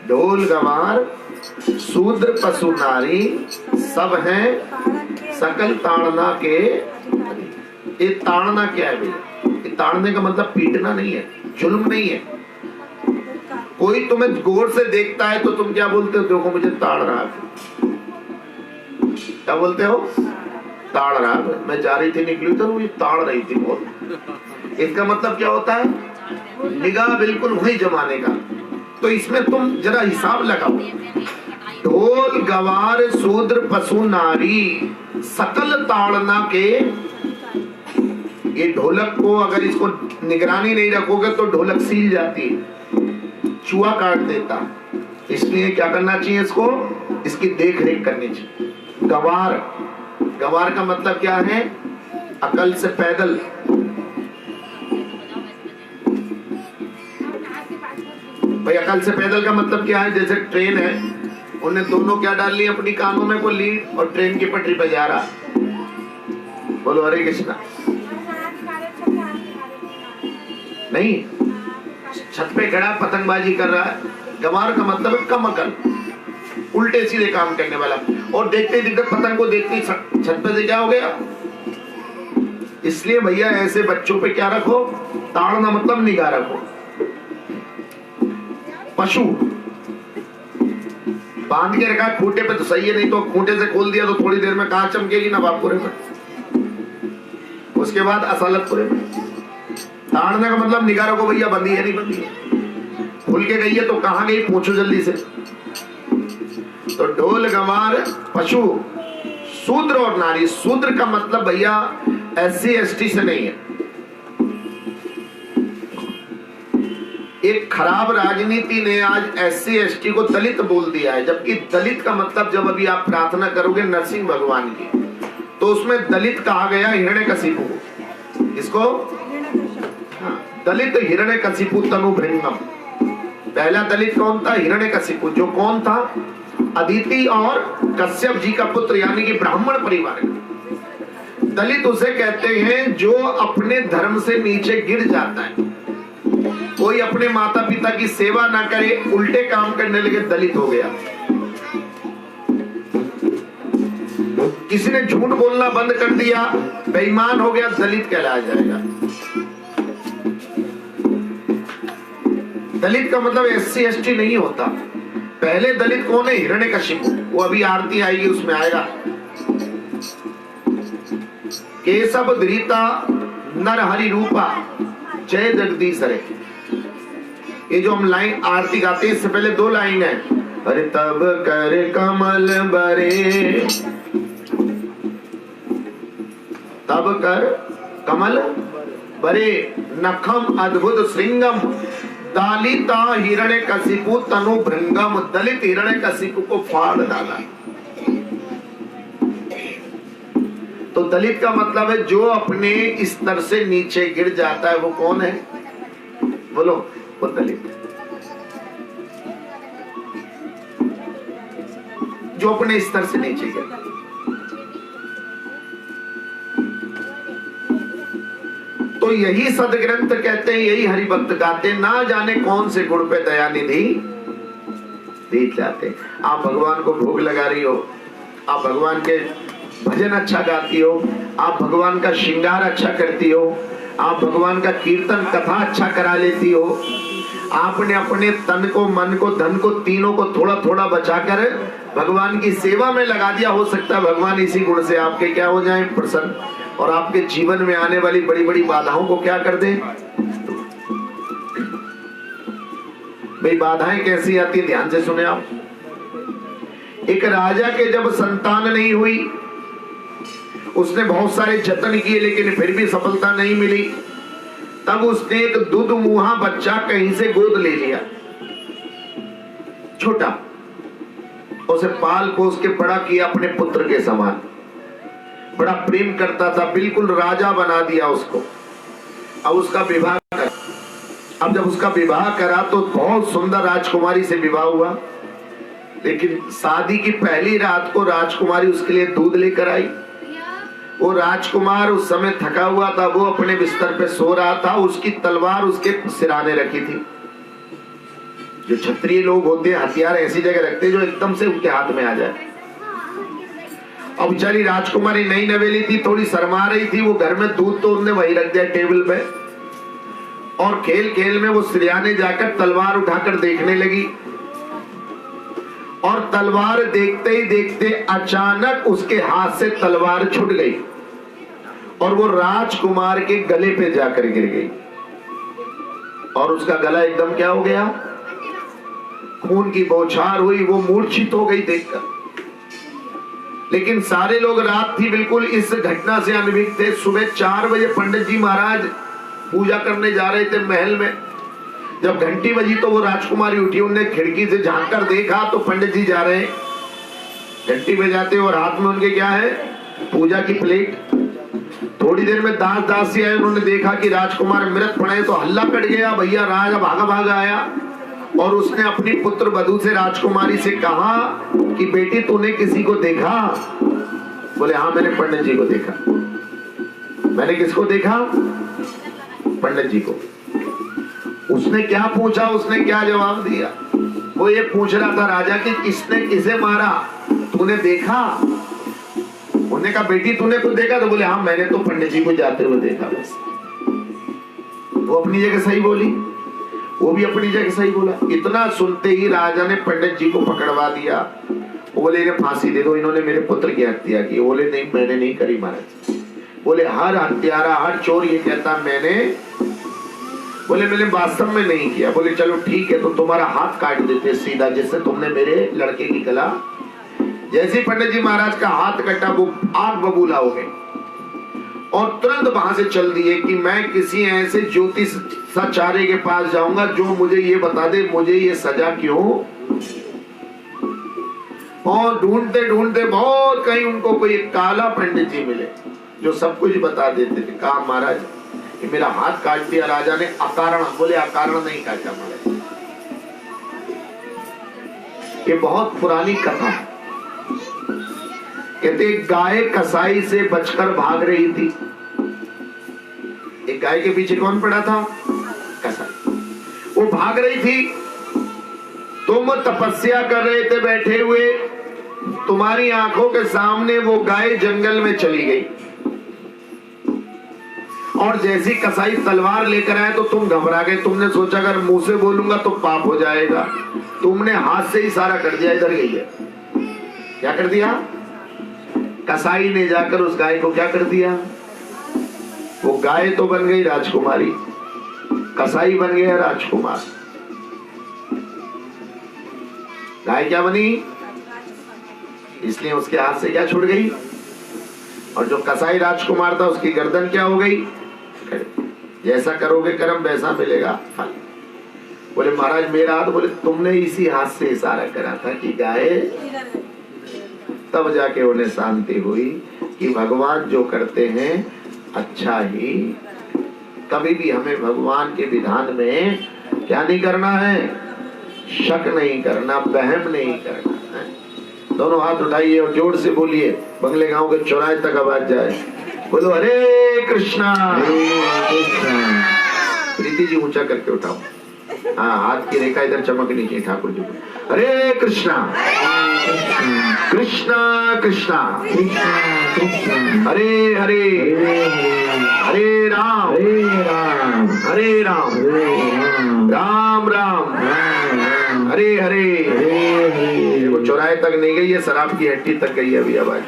ढोल गवार शूद्र पशु नारी सब हैं सकल ताड़ना के। ये ताड़ना क्या है भैया? ये ताड़ने का मतलब पीटना नहीं है, जुल्म नहीं है। कोई तुम्हें गौर से देखता है तो तुम क्या बोलते हो? देखो मुझे ताड़ रहा है। क्या बोलते हो? ताड़ रहा है। मैं जा रही थी, निकली तो ये ताड़ रही थी बहुत। इसका मतलब क्या होता है? निगाह बिल्कुल वही जमाने का। तो इसमें तुम जरा हिसाब लगाओ। ढोल गवार शूद्र पशु नारी सकल ताड़ना के। ये ढोलक को अगर इसको निगरानी नहीं रखोगे तो ढोलक सील जाती है, चूहा काट देता। इसलिए क्या करना चाहिए? इसको, इसकी देख रेख करनी चाहिए। गवार, गवार का मतलब क्या है? अकल से पैदल। भाई अकल से पैदल का मतलब क्या है? जैसे ट्रेन है, उन्हें दोनों क्या डाल ली अपनी कानों में, को लीड, और ट्रेन की पटरी पे जा रहा। बोलो हरे कृष्णा। नहीं, छत पे खड़ा पतंगबाजी कर रहा है। गंवार का मतलब है कम अकल, उल्टे सीधे काम करने वाला। और देखते देखते पतंग को देखते छत पे से क्या हो गया। इसलिए भैया ऐसे बच्चों पे क्या रखो? ताड़ना मतलब निगाह रखो। पशु बांध के रखा खूंटे पे तो सही है, नहीं तो खूंटे से खोल दिया तो थोड़ी देर में कहां चमकेगी नवाबपुरे में, उसके बाद असलतपुरे में। ताड़ने का मतलब निगाह रखो भैया, बंदी है नहीं बंदी है, खुल के गई है तो कहां गई, पूछो जल्दी से। तो ढोल गंवार पशु शूद्र और नारी। शूद्र का मतलब भैया SC ST से नहीं है। एक खराब राजनीति ने आज SC ST को दलित बोल दिया है, जबकि दलित का मतलब जब अभी आप प्रार्थना करोगे नरसिंह भगवान की, तो उसमें दलित कहा गया हिरण्यकशिपु को। इसको दलित हिरण्यकशिपु तनु भृंगम। पहला दलित कौन था? हिरण्यकशिपु, जो कौन था? अदिति और कश्यप जी का पुत्र, यानी कि ब्राह्मण परिवार का। दलित उसे कहते हैं जो अपने धर्म से नीचे गिर जाता है। कोई अपने माता पिता की सेवा ना करे, उल्टे काम करने लगे, दलित हो गया। किसी ने झूठ बोलना बंद कर दिया, बेईमान हो गया, दलित कहलाया जाएगा। दलित का मतलब SC ST नहीं होता। पहले दलित कौन है? हिरण्यकशिपु। वो अभी आरती आएगी उसमें आएगा। केशव धृता नर हरि रूपा जय जगदीश हरे। ये जो हम लाइन आरती गाते हैं, इससे पहले 2 लाइन है। अरे तब कर कमल बरे, तब कर कमल बरे, नखम अद्भुत श्रृंगम, दालिता हिरण्यकशिपु तनु भृंगम। दलित हिरण्यकशिपु को फाड़ डाला। तो दलित का मतलब है जो अपने स्तर से नीचे गिर जाता है। वो कौन है? बोलो, वो दलित, जो अपने स्तर से नीचे गिर। तो यही सदग्रंथ कहते हैं, यही हरिभक्त गाते, ना जाने कौन से गुण पे दया निधि दीत जाते। आप भगवान को भोग लगा रही हो, आप भगवान के भजन अच्छा गाती हो, आप भगवान का श्रृंगार अच्छा करती हो, आप भगवान का कीर्तन कथा अच्छा करा लेती हो। आपने अपने तन को, मन को, धन को, तीनों को थोड़ा थोड़ा बचाकर भगवान की सेवा में लगा दिया। हो सकता है भगवान इसी गुण से आपके क्या हो जाएं? प्रसन्न, और आपके जीवन में आने वाली बड़ी बड़ी बाधाओं को क्या कर दें? भाई बाधाएं कैसी आती है? ध्यान से सुने आप। एक राजा के जब संतान नहीं हुई, उसने बहुत सारे जतन किए लेकिन फिर भी सफलता नहीं मिली। तब उसने एक दूध मुहा बच्चा कहीं से गोद ले लिया, छोटा, उसे पाल पोस के बड़ा किया अपने पुत्र के समान। बड़ा प्रेम करता था, बिल्कुल राजा बना दिया उसको। अब उसका विवाह कर, अब जब उसका विवाह करा तो बहुत सुंदर राजकुमारी से विवाह हुआ। लेकिन शादी की पहली रात को राजकुमारी उसके लिए दूध लेकर आई। वो राजकुमार उस समय थका हुआ था, वो अपने बिस्तर पे सो रहा था, उसकी तलवार उसके सिराने रखी थी। जो क्षत्रिय लोग होते हैं हथियार ऐसी जगह रखते हैं जो एकदम से उनके हाथ में आ जाए। अब बेचारी राजकुमारी नई नवेली थी, थोड़ी शर्मा रही थी, वो घर में दूध तो उनने वही रख दिया टेबल पे, और खेल खेल में वो सिरहाने जाकर तलवार उठाकर देखने लगी, और तलवार देखते ही देखते अचानक उसके हाथ से तलवार छूट गई और वो राजकुमार के गले पे जाकर गिर गई, और उसका गला एकदम क्या हो गया, खून की बौछार हुई, वो मूर्छित हो गई देखकर। लेकिन सारे लोग, रात थी बिल्कुल, इस घटना से अनभिज्ञ थे। सुबह 4 बजे पंडित जी महाराज पूजा करने जा रहे थे महल में। जब घंटी बजी तो वो राजकुमारी उठी, उनने खिड़की से झांक कर देखा तो पंडित जी जा रहे हैं घंटी बजाते, और हाथ में उनके क्या है, पूजा की प्लेट। थोड़ी देर में दास दासी आए, उन्होंने देखा कि राजकुमार मृत पड़े, तो हल्ला कट गया, भैया राजा भागा भागा आया, और उसने अपनी पुत्र वधू से, राजकुमारी से कहा कि बेटी तूने किसी को देखा? बोले हाँ मैंने पंडित जी को देखा। मैंने किसको देखा? पंडित जी को। उसने क्या पूछा, उसने क्या जवाब दिया? वो ये पूछ रहा था राजा कि किसने किसे मारा, तूने देखा? उन्होंने कहा बेटी तूने कुछ देखा? तो बोले हाँ मैंने तो पंडित जी को जाते हुए देखा बस। वो अपनी जगह सही बोली, वो भी अपनी जगह सही बोला। इतना सुनते ही राजा ने पंडित जी को पकड़वा दिया। बोले इन्हें फांसी दे दो, इन्होंने मेरे पुत्र की हत्या की। बोले नहीं मैंने नहीं करी महाराज। बोले हर हत्यारा हर चोर ये कहता मैंने, बोले मैंने वास्तव में नहीं किया। बोले चलो ठीक है, तो तुम्हारा हाथ काट देते सीधा, जिससे तुमने मेरे लड़के की गला। जैसे पंडित जी महाराज का हाथ कटा, वो आग बबूला हो गए और तुरंत वहां से चल दिए कि मैं किसी ऐसे ज्योतिष सचारे के पास जाऊंगा जो मुझे ये बता दे मुझे ये सजा क्यों। और ढूंढते ढूंढते बहुत कहीं उनको कोई काला पंडित जी मिले जो सब कुछ बता देते थे। कहा महाराज कि मेरा हाथ काट दिया राजा ने अकारण। बोले अकारण नहीं काटा महाराज, ये बहुत पुरानी कथा है। कहते एक गाय कसाई से बचकर भाग रही थी। एक गाय के पीछे कौन पड़ा था? कसाई। वो भाग रही थी, तुम तपस्या कर रहे थे बैठे हुए, तुम्हारी आंखों के सामने वो गाय जंगल में चली गई, और जैसी कसाई तलवार लेकर आए तो तुम घबरा गए। तुमने सोचा अगर मुंह से बोलूंगा तो पाप हो जाएगा, तुमने हाथ से इशारा कर दिया इधर गई है। क्या कर दिया? कसाई ने जाकर उस गाय को क्या कर दिया? वो गाय तो बन गई राजकुमारी, कसाई बन गया राजकुमार। गाय क्या बनी? इसलिए उसके हाथ से क्या छूट गई, और जो कसाई राजकुमार था उसकी गर्दन क्या हो गई? जैसा करोगे कर्म वैसा मिलेगा फल। बोले महाराज मेरा हाथ? बोले तुमने इसी हाथ से इशारा करा था कि गाय, तब जाके उन्हें शांति हुई कि भगवान जो करते हैं अच्छा ही। कभी भी हमें भगवान के विधान में क्या नहीं करना है? शक नहीं करना, वहम नहीं करना है। दोनों हाथ उठाइए और जोर से बोलिए, बंगले गांव के चौराहे तक आवाज जाए। बोलो हरे कृष्णा। प्रीति जी ऊंचा करके उठाओ, हाँ हाथ की रेखा इधर चमकनी चाहिए ठाकुर जी को। हरे कृष्णा कृष्णा कृष्णा हरे हरे हरे राम हरे राम राम राम हरे हरे। वो चौराहे तक नहीं गई है, शराब की हट्टी तक गई है अभी आवाज।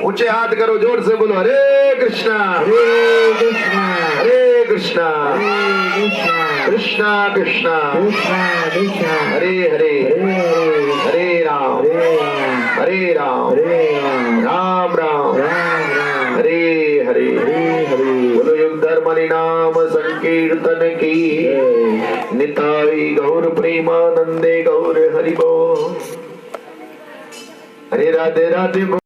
ऊंचे हाथ करो, जोर से बोलो हरे कृष्णा हरे कृष्णा हरे कृष्णा कृष्णा कृष्णा हरे हरे हरे राम राम राम हरे हरे। बोलो युग धर्म नाम संकीर्तन की, निताई गौर प्रेमानंदे गौर हरि बोल। हरे राधे राधे।